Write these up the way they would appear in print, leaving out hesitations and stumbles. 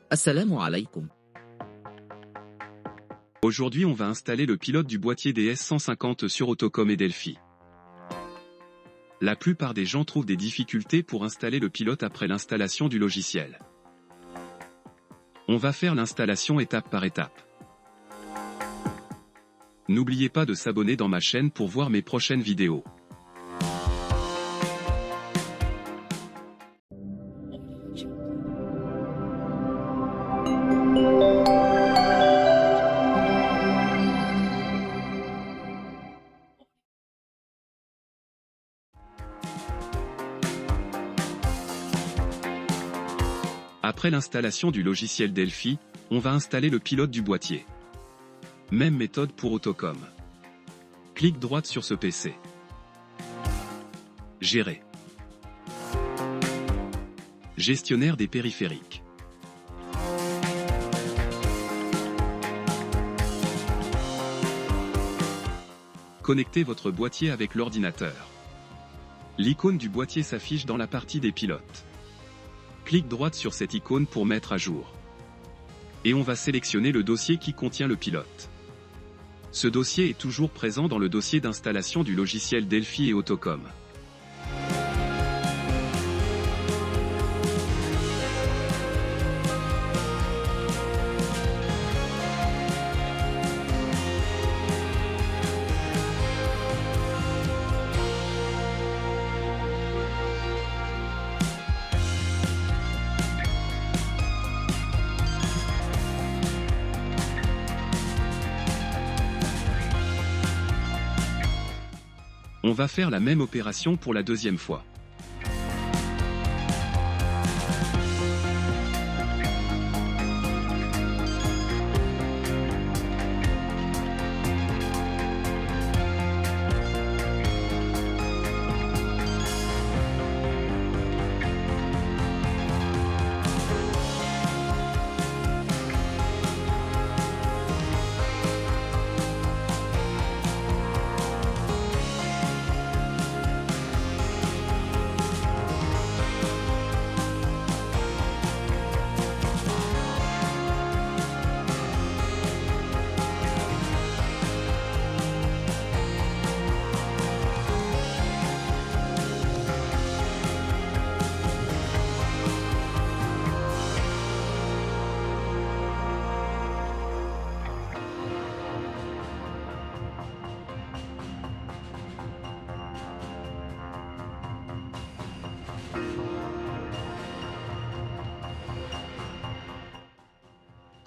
Assalamu alaikum. Aujourd'hui on va installer le pilote du boîtier DS150 sur Autocom et Delphi. La plupart des gens trouvent des difficultés pour installer le pilote après l'installation du logiciel. On va faire l'installation étape par étape. N'oubliez pas de s'abonner dans ma chaîne pour voir mes prochaines vidéos. Après l'installation du logiciel Delphi, on va installer le pilote du boîtier. Même méthode pour Autocom. Clique droite sur ce PC. Gérer. Gestionnaire des périphériques. Connectez votre boîtier avec l'ordinateur. L'icône du boîtier s'affiche dans la partie des pilotes. Clique droite sur cette icône pour mettre à jour. Et on va sélectionner le dossier qui contient le pilote. Ce dossier est toujours présent dans le dossier d'installation du logiciel Delphi et Autocom. On va faire la même opération pour la deuxième fois.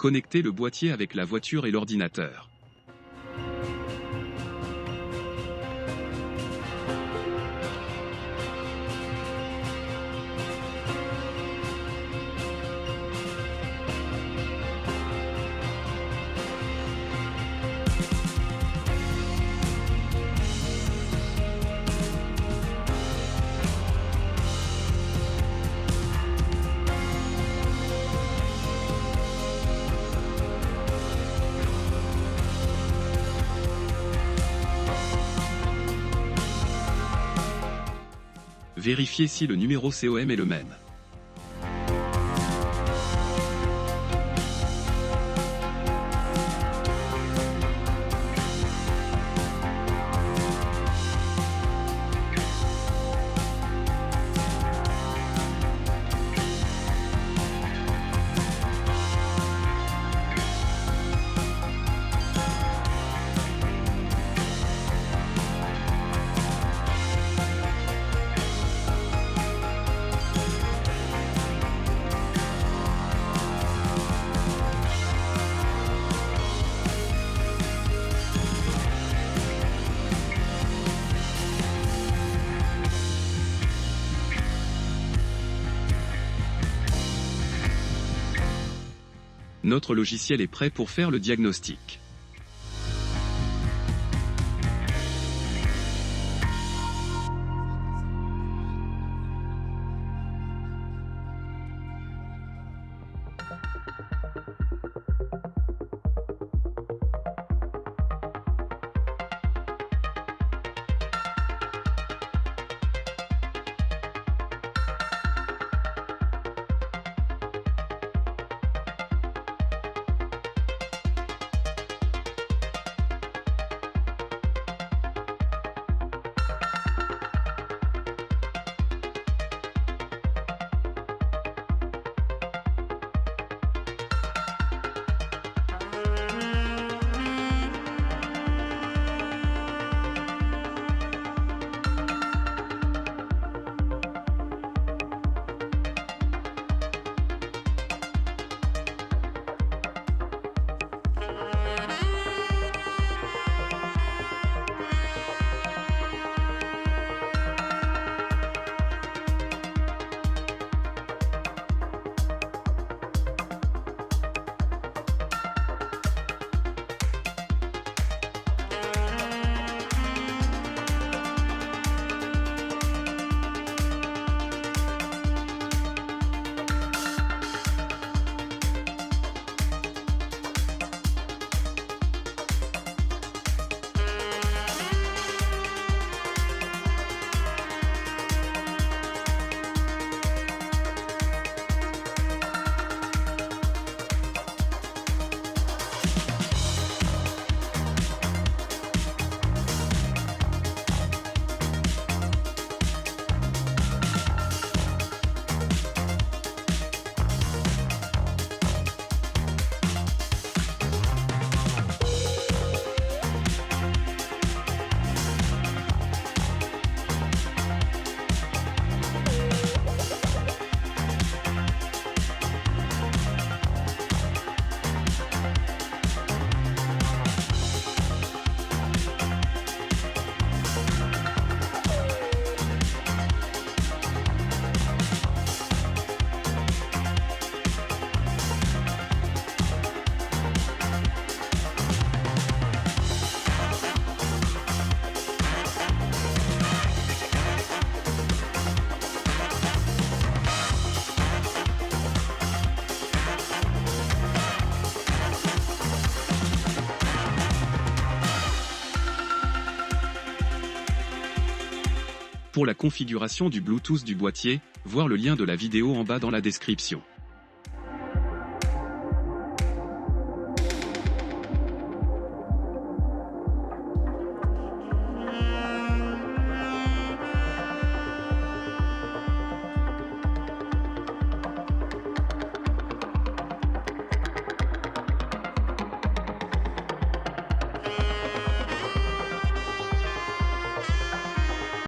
Connectez le boîtier avec la voiture et l'ordinateur. Vérifiez si le numéro COM est le même. Notre logiciel est prêt pour faire le diagnostic. Pour la configuration du Bluetooth du boîtier, voir le lien de la vidéo en bas dans la description.